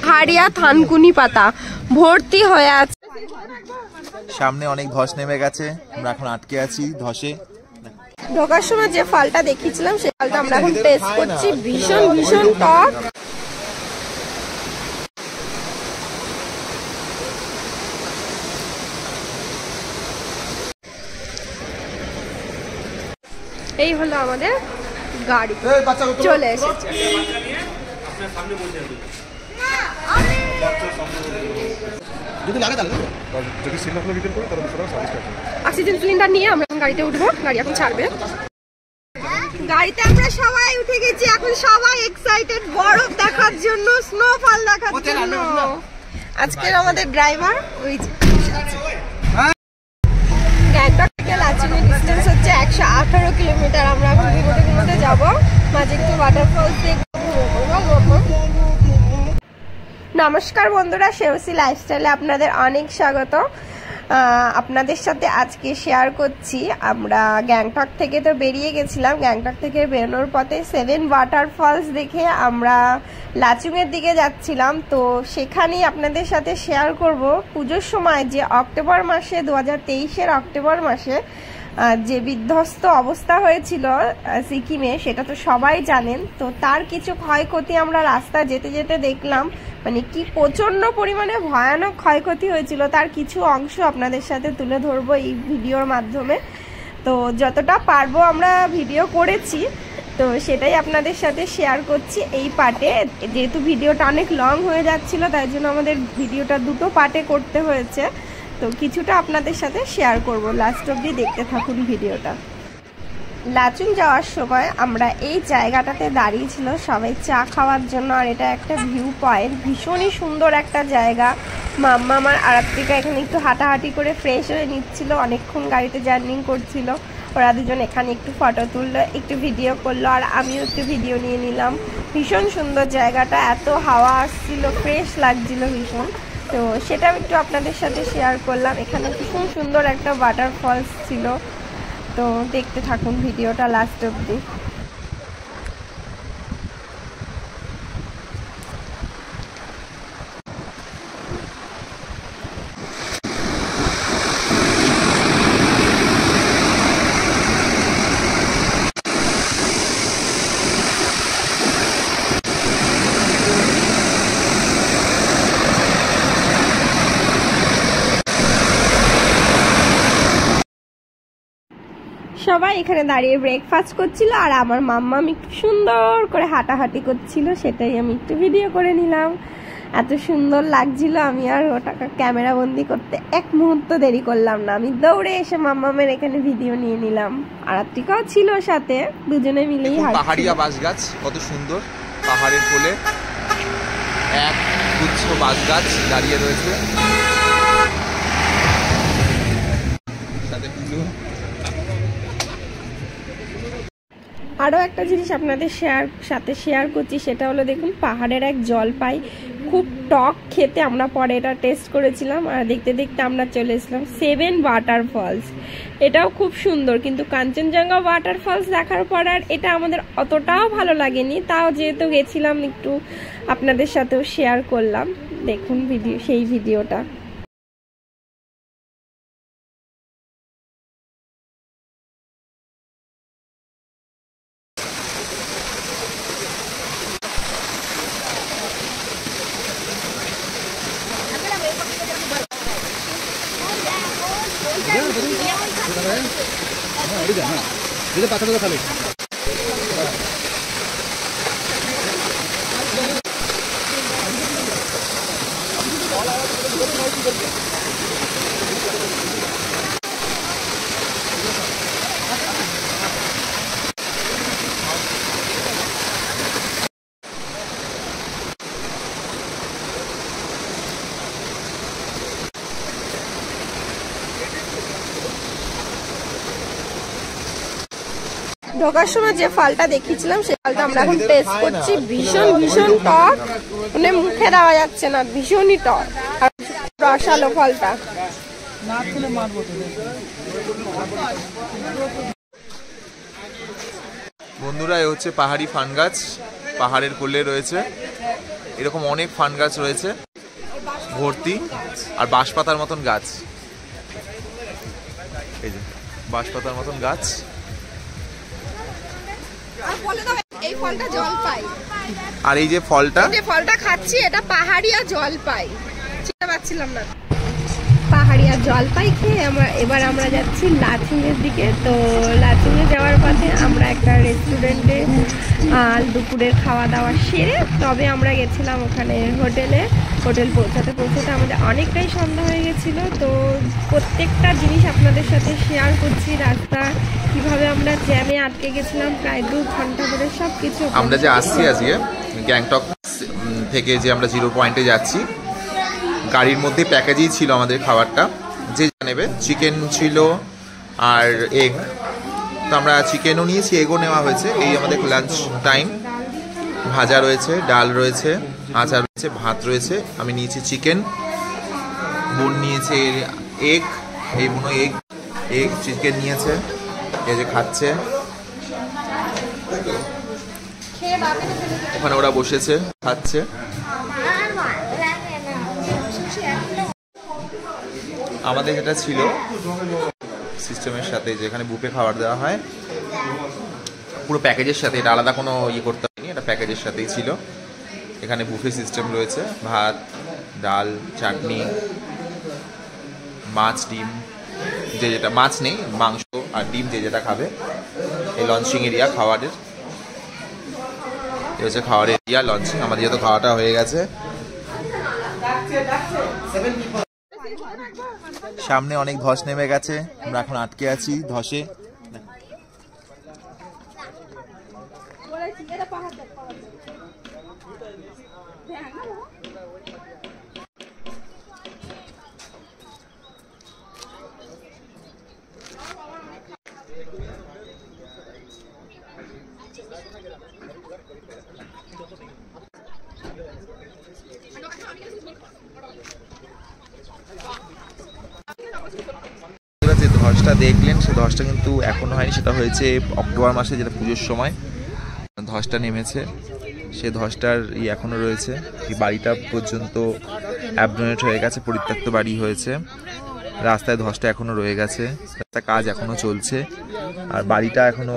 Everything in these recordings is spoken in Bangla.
হাড়িয়া থানকুনি পাতা ভর্তি হয়ে আছে। সামনে অনেক ধস নেমে গেছে, আমরা এখন আটকে আছি ধসে। ঢোকার সময় যে ফলটা দেখিয়েছিলাম সেই ফলটা আমরা এখন টেস্ট করছি, ভীষণ ভীষণ টক। এই হলো আমাদের গাড়ি, চলে এসেছে। অক্সিজেন সিলিন্ডার নিয়ে আমরা গাড়িতে উঠবো, গাড়ি এখন ছাড়বে। গাড়িতে আমরা সবাই উঠে গেছি, এখন সবাই এক্সাইটেড বরফ দেখার জন্য, স্নোফল দেখার জন্য। আজকের আমাদের ড্রাইভার ওই গ্যাংটক থেকে লাচুংয়ের ডিস্টেন্স হচ্ছে 118 কিলোমিটার। আমরা এখন ঘুমোতে যাবো, মাঝে একটু ওয়াটারফলস দেখবো। নমস্কার বন্ধুরা, শেওসি লাইফস্টাইলে আপনাদের অনেক স্বাগত। আপনাদের সাথে আজকে শেয়ার করছি, আমরা গ্যাংটক থেকে তো বেরিয়ে গেছিলাম। গ্যাংটক থেকে বেরোনোর পথে 7 ওয়াটারফলস দেখে আমরা লাচুংয়ের দিকে যাচ্ছিলাম। তো সেখানেই আপনাদের সাথে শেয়ার করব পুজোর সময় যে অক্টোবর মাসে 2023-এর অক্টোবর মাসে যে বিধ্বস্ত অবস্থা হয়েছিল সিকিমে, সেটা তো সবাই জানেন। তো তার কিছু ক্ষয়ক্ষতি আমরা রাস্তা যেতে যেতে দেখলাম, মানে কি প্রচন্ড পরিমাণে ভয়ানক ক্ষয়ক্ষতি হয়েছিল, তার কিছু অংশ আপনাদের সাথে তুলে ধরবো এই ভিডিওর মাধ্যমে। তো যতটা পারবো আমরা ভিডিও করেছি, তো সেটাই আপনাদের সাথে শেয়ার করছি এই পার্টে। যেহেতু ভিডিওটা অনেক লং হয়ে যাচ্ছিল, তাই জন্য আমাদের ভিডিওটা দুটো পার্টে করতে হয়েছে। তো কিছুটা আপনাদের সাথে শেয়ার করব, লাস্ট অবধি দেখতে থাকুন ভিডিওটা। লাচুং যাওয়ার সময় আমরা এই জায়গাটাতে দাঁড়িয়েছিল সবাই চা খাওয়ার জন্য, আর এটা একটা ভিউ পয়েন্ট, ভীষণই সুন্দর একটা জায়গা। মাম্মা আমার আরাত্রিকা এখানে একটু হাঁটাহাঁটি করে ফ্রেশ হয়ে নিচ্ছিল, অনেকক্ষণ গাড়িতে জার্নি করছিল। ওরা দুজন এখানে একটু ফটো তুললো, একটু ভিডিও করলো, আর আমিও একটু ভিডিও নিয়ে নিলাম। ভীষণ সুন্দর জায়গাটা, এত হাওয়া আসছিল, ফ্রেশ লাগছিল ভীষণ। তো সেটাও একটু আপনাদের সাথে শেয়ার করলাম। এখানে ভীষণ সুন্দর একটা ওয়াটারফলস ছিল। তো দেখতে থাকুন ভিডিওটা লাস্ট অবধি। সবাই এখানে দাঁড়িয়ে ব্রেকফাস্ট করছিল, আর আমার মাম্মা একটু সুন্দর করে হাঁটাহাঁটি করছিল, সেটাই আমি একটু ভিডিও করে নিলাম। এত সুন্দর লাগছিল, আমি আর ওটাকে ক্যামেরা বন্দি করতে এক মুহূর্ত দেরি করলাম না, আমি দৌড়ে এসে মাম্মামের এখানে ভিডিও নিয়ে নিলাম। আর আত্রিকাও ছিল সাথে, দুজনে মিলেই পাহাড়িয়া বাঁশ গাছ, কত সুন্দর পাহাড়ের কোলে এক গুচ্ছ বাঁশ গাছ দাঁড়িয়ে রয়েছে। আরও একটা জিনিস আপনাদের সাথে শেয়ার করছি, সেটা হলো দেখুন পাহাড়ের এক জলপাই, খুব টক খেতে। আমরা পরে এটা টেস্ট করেছিলাম, আর দেখতে দেখতে আমরা চলে এসলাম 7 ওয়াটারফলস। এটাও খুব সুন্দর, কিন্তু কাঞ্চনজঙ্ঘা ওয়াটারফলস দেখার পর আর এটা আমাদের অতটাও ভালো লাগেনি। তাও যেহেতু গেছিলাম একটু আপনাদের সাথেও শেয়ার করলাম, দেখুন সেই ভিডিওটা। ঢোকার সময় যে ফলটা দেখিয়েছিলাম সেই ফলটা আমরা এখন টেস্ট করছি, ভীষণ ভীষণ টক, মানে মুখে দেওয়া যাচ্ছে না, ভীষণই টক আর রসালো ফলটা। বন্ধুরা এ হচ্ছে পাহাড়ি ফান গাছ, পাহাড়ের কোলে রয়েছে, এরকম অনেক ফান গাছ রয়েছে ভর্তি, আর বাঁশপাতার মতন গাছ, এই যে বাঁশপাতার মতন গাছ। এই ফলটা জলপাই, আর এই যে ফলটা খাচ্ছি এটা পাহাড়িয়া জলপাই, চিনতে পারছিলাম না। পাহাড়িয়া জলপাই খেয়ে এবার আমরা যাচ্ছি লাচুংয়ের দিকে। তো লাচুংয়ে যাওয়ার পথে আমরা একটা রেস্টুরেন্টে দুপুরের খাওয়া দাওয়া সেরে তবে আমরা গেছিলাম ওখানে হোটেল পৌঁছাতে আমাদের অনেকটাই সন্ধ্যা হয়ে গেছিলো। তো প্রত্যেকটা জিনিস আপনাদের সাথে শেয়ার করছি, রাস্তা কিভাবে আমরা জ্যামে আটকে গেছিলাম প্রায় 2 ঘন্টা ধরে, সব কিছু। আমরা যে আসছি আজকে গ্যাংটক থেকে, যে আমরা 0 পয়েন্টে যাচ্ছি, গাড়ির মধ্যে প্যাকেজেই ছিল আমাদের খাবারটা, যে নেবে চিকেন ছিল আর এগ। তো আমরা চিকেনও নিয়েছি, এগও নেওয়া হয়েছে। এই আমাদের লাঞ্চ টাইম, ভাজা রয়েছে, ডাল রয়েছে, আচার রয়েছে, ভাত রয়েছে। আমি নিয়েছি চিকেন, বোন নিয়েছে এগ, এই বোনও এগ চিকেন নিয়েছে, এই যে খাচ্ছে। ওখানে ওরা বসেছে খাচ্ছে। আমাদের যেটা ছিল সিস্টেমের সাথে, যেখানে বুফে খাবার দেওয়া হয় পুরো প্যাকেজের সাথে, এটা আলাদা কোনো ইয়ে করতে হয়নি, এটা প্যাকেজের সাথেই ছিল। এখানে বুফে সিস্টেম রয়েছে, ভাত, ডাল, চাটনি, মাছ, ডিম, যে যেটা, মাছ নেই, মাংস আর ডিম যে যেটা খাবে। এই লঞ্চিং এরিয়া খাবারের, এই হচ্ছে খাওয়ার এরিয়া লঞ্চিং। আমাদের যেহেতু খাওয়াটা হয়ে গেছে, সামনে অনেক ধস নেমে গেছে, আমরা এখন আটকে আছি ধসে। যে ধসটা দেখলেন, সে ধসটা কিন্তু এখনো হয়নি, সেটা হয়েছে অক্টোবর মাসে, যেটা পুজোর সময় ধসটা নেমেছে। সে ধসটার এখনো রয়েছে, এই বাড়িটা পর্যন্ত অ্যাবডোনেট হয়ে গেছে, পরিত্যক্ত বাড়ি হয়েছে। রাস্তায় ধসটা এখনো রয়ে গেছে, রাস্তার কাজ এখনো চলছে, আর বাড়িটা এখনো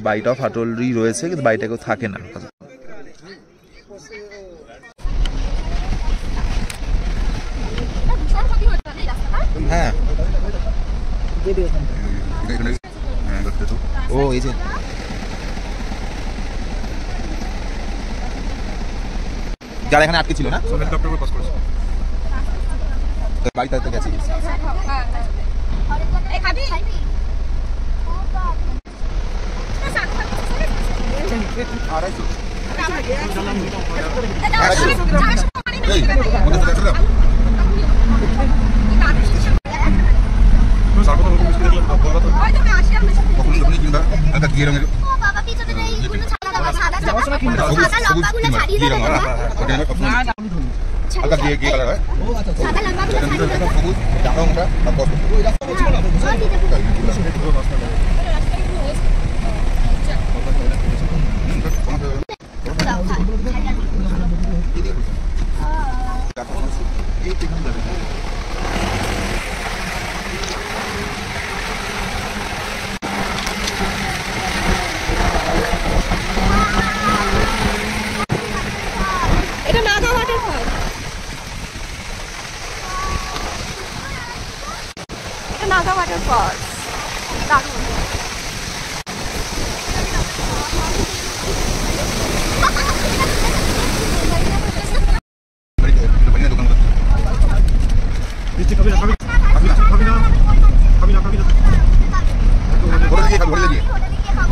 বাড়িটাও ফাটলই রয়েছে, কিন্তু বাড়িটা কেউ থাকে না। হ্যাঁ, ও এই যে যারা এখানে আটকে ছিল না, বাড়িতে তো গেছি। Naga Waterfalls.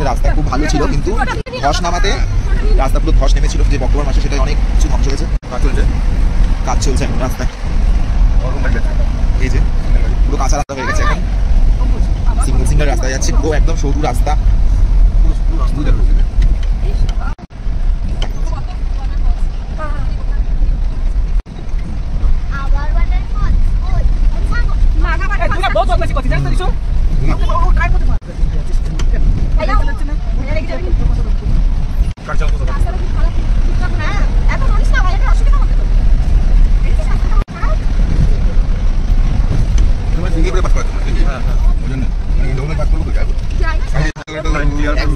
রাস্তা খুব ভালো ছিল, কিন্তু ধস নামাতে রাস্তা পুরো ধস নেমেছিল, যে অক্টোবর মাসে, সেটা অনেক কিছু ধ্বংস হয়েছে। কাজ চলছে এখন রাস্তায়, এই যে পুরো কাঁচা রাস্তা হয়ে গেছে এখন, সিঙ্গেল রাস্তায় যাচ্ছে, পুরো একদম সরু রাস্তা।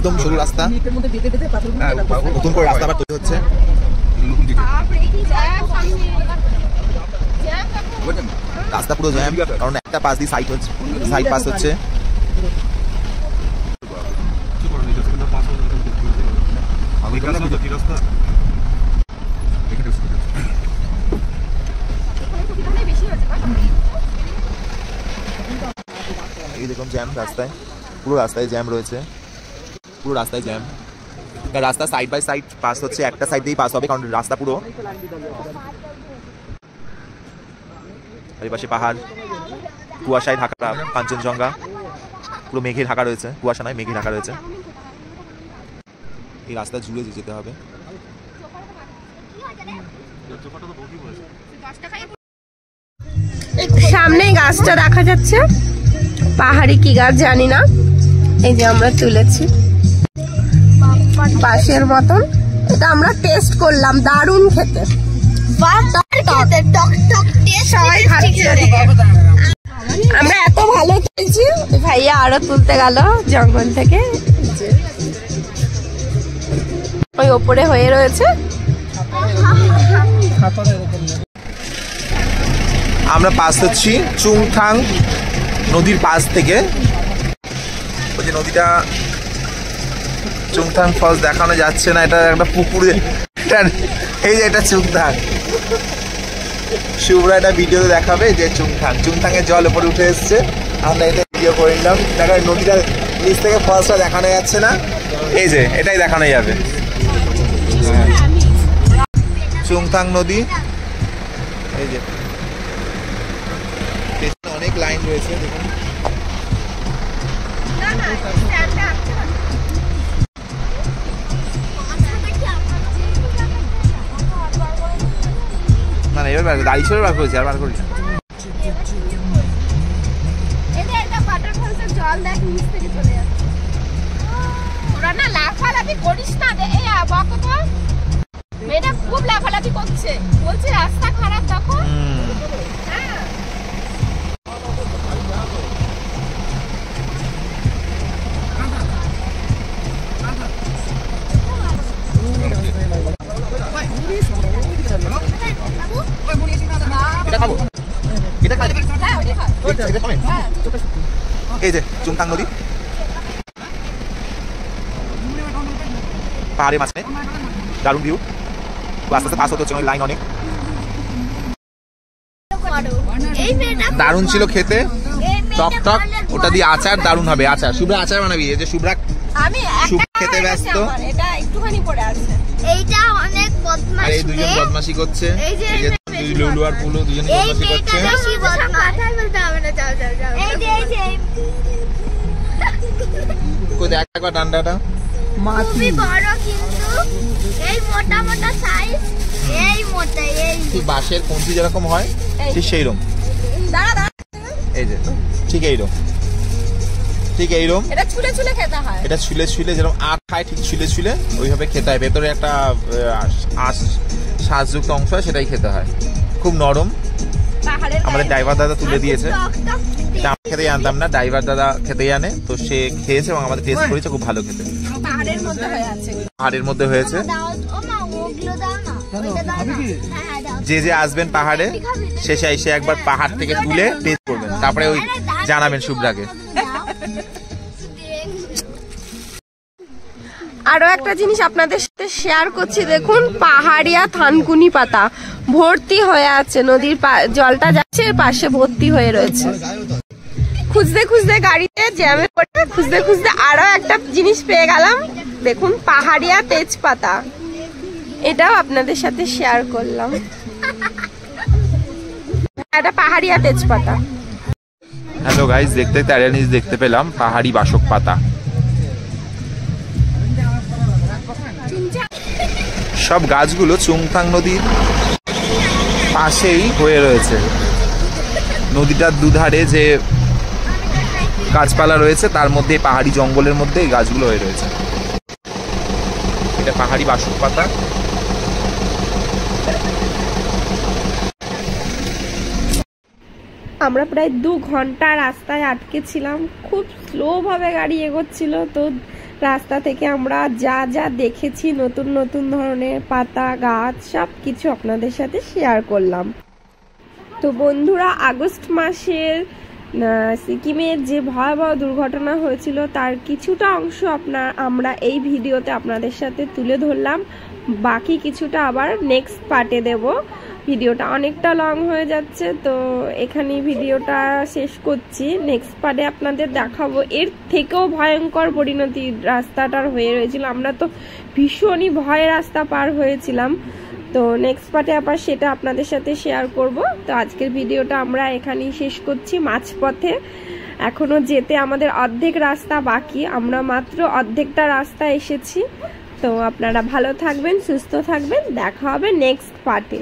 একদম সরু রাস্তা, নতুন করে রাস্তা আবার তৈরি হচ্ছে। রাস্তা পুরো জ্যাম, কারণ একটা পাশ দিয়ে সাইড পাস হচ্ছে। এই দেখুন জ্যাম রাস্তায়, পুরো রাস্তায় জ্যাম রয়েছে, পুরো রাস্তায় জ্যাম। রাস্তা সাইড বাই সাইড পাস হচ্ছে, একটা সাইড দিয়েই পাস হবে কারণ রাস্তা পুরো। এই পাশে পাহাড়, কুয়াশায় ঢাকা কাঞ্চনজঙ্ঘা, পুরো মেঘে ঢাকা রয়েছে, কুয়াশা নয় মেঘে ঢাকা রয়েছে। এই রাস্তা জুড়ে যেতে হবে। সামনেই গাছটা দেখা যাচ্ছে, পাহাড়ি কি গাছ জানি না, এই যে আমরা তুলেছি পাশের মতন। এটা আমরা টেস্ট করলাম, দারুণ খেতে। আমরা এত ভালো তুলছি, ভাইয়া আরো তুলতে গেল জঙ্গল থেকে, ওই ওপরে হয়ে রয়েছে। আমরা পাস হচ্ছি চুংথাং নদীর পাশ থেকে। ওই যে নদীটা চুংথাং ফলস দেখানো যাচ্ছে না, এটা একটা পুকুরে, এই যে এটা চুংথাং। শুভ্রা এটা ভিডিওতে দেখাবে যে চুংথাং এর জল উপরে উঠে এসছে, আমরা এটা ভিডিও করে নিলাম। দেখা নদীটার নিচ থেকে ফলসটা দেখানো যাচ্ছে না, এই যে এটাই দেখানো যাবে। চুংথাং নদী, এই যে অনেক লাইন রয়েছে দেখুন। না না এবার গাড়ি ছেড়ে বার করেছি, আর বার করি না। জল দেখ নিচ থেকে চলে যাচ্ছে, ওরা না লাফালাফি করিস না, মেয়েটা খুব লাফালাফি করছে, বলছে রাস্তা খারাপ তখন। এই যে চুংথাং নদী, পাহাড়ের মাঝখানে দারুণ ভিউ, আস্তে আস্তে পাস হতে হচ্ছে, লাইন অনেক দারুণ ছিল খেতে, টক টক। ওটা দিয়ে আচার দারুণ হবে, আচার শুভ্রা আচার বানাবি। এই যে শুভ্রা আমি খেতে ব্যস্ত, এটা একটুখানি পড়ে আছে, এইটা অনেক বদমাশ, আর এই দুজন বদমাশি করছে, এই যে লুলু আর পুলু দুজন বদমাশি করছে। কথাই বলতে হবে না, যাও যাও যাও। এই যে কই দেখ একবার ডান্ডাটা, খুবই বড় কিন্তু এই মোটা মোটা সাইজ, এই মোটা, এই ঠিক বাঁশের কঞ্চি যেরকম হয় ঠিক সেই রকম। দাঁড়া দাঁড়া, এই যে ঠিক এইরকম, ঠিক এইরকম। এটা ছুলে ছুলে খেতে হয়, এটা ছুলে ছুলে যেরকম আখ খায় ঠিক ছুলে ছুলে ওইভাবে খেতে হয়। ভেতরে একটা শ্বাসযুক্ত অংশ হয়, সেটাই খেতে হয়, খুব নরম। আমাদের ড্রাইভার দাদা তুলে দিয়েছে, খেতে জানতাম না, ড্রাইভার দাদা খেতে জানে, তো সে খেয়েছে এবং আমাদের টেস্ট করেছে, খুব ভালো খেতে। পাহাড়ের মধ্যে হয়েছে। যে যে আসবেন পাহাড়ে, শেষে এসে একবার পাহাড় থেকে তুলে টেস্ট করবেন, তারপরে ওই জানাবেন শুভ্রাকে। আরো একটা জিনিস আপনাদের সাথে শেয়ার করছি, দেখুন পাহাড়িয়া থানকুনি পাতা ভর্তি হয়ে আছে, নদীর জলটা যাচ্ছে পাশে ভর্তি হয়ে রয়েছে। খুঁজতে খুঁজতে গাড়িতে জ্যামে পড়ে খুঁজতে খুঁজতে আরো একটা জিনিস পেয়ে গেলাম, দেখুন পাহাড়িয়া তেজপাতা, এটাও আপনাদের সাথে শেয়ার করলাম। এটা পাহাড়িয়া তেজপাতা। হ্যালো গাইস, দেখতে দেখতে আরেকটা জিনিস দেখতে পেলাম, পাহাড়ি বাসক পাতা। সব গাছগুলো চুংথাং নদীর পাশেই হয়ে রয়েছে। নদীটার দুধারে যে গাছপালা রয়েছে তার মধ্যে পাহাড়ি জঙ্গলের মধ্যে এই গাছগুলো হয়ে রয়েছে। এটা পাহাড়ি বাসক পাতা। আমরা প্রায় 2 ঘন্টা রাস্তায় আটকে ছিলাম, খুব স্লো ভাবে গাড়ি এগোচ্ছিল, তো রাস্তা থেকে আমরা যা যা দেখেছি, নতুন নতুন ধরনের পাতা, গাছ, সব কিছু আপনাদের সাথে শেয়ার করলাম। তো বন্ধুরা, আগস্ট মাসের সিকিমের যে ভয়াবহ দুর্ঘটনা হয়েছিল তার কিছুটা অংশ আমরা এই ভিডিওতে আপনাদের সাথে তুলে ধরলাম। বাকি কিছুটা আবার নেক্সট পার্টে দেব। ভিডিওটা অনেকটা লং হয়ে যাচ্ছে, তো এখানেই ভিডিওটা শেষ করছি। নেক্সট পার্টে আপনাদের দেখাবো এর থেকেও ভয়ঙ্কর পরিণতি রাস্তাটার হয়ে রয়েছিল। আমরা তো ভীষণই ভয়ের রাস্তা পার হয়েছিলাম। তো নেক্সট পার্টে আবার সেটা আপনাদের সাথে শেয়ার করব। তো আজকের ভিডিওটা আমরা এখানেই শেষ করছি। মাঝপথে এখনো যেতে আমাদের অর্ধেক রাস্তা বাকি, আমরা মাত্র অর্ধেকটা রাস্তা এসেছি। তো আপনারা ভালো থাকবেন, সুস্থ থাকবেন, দেখা হবে নেক্সট পার্টে।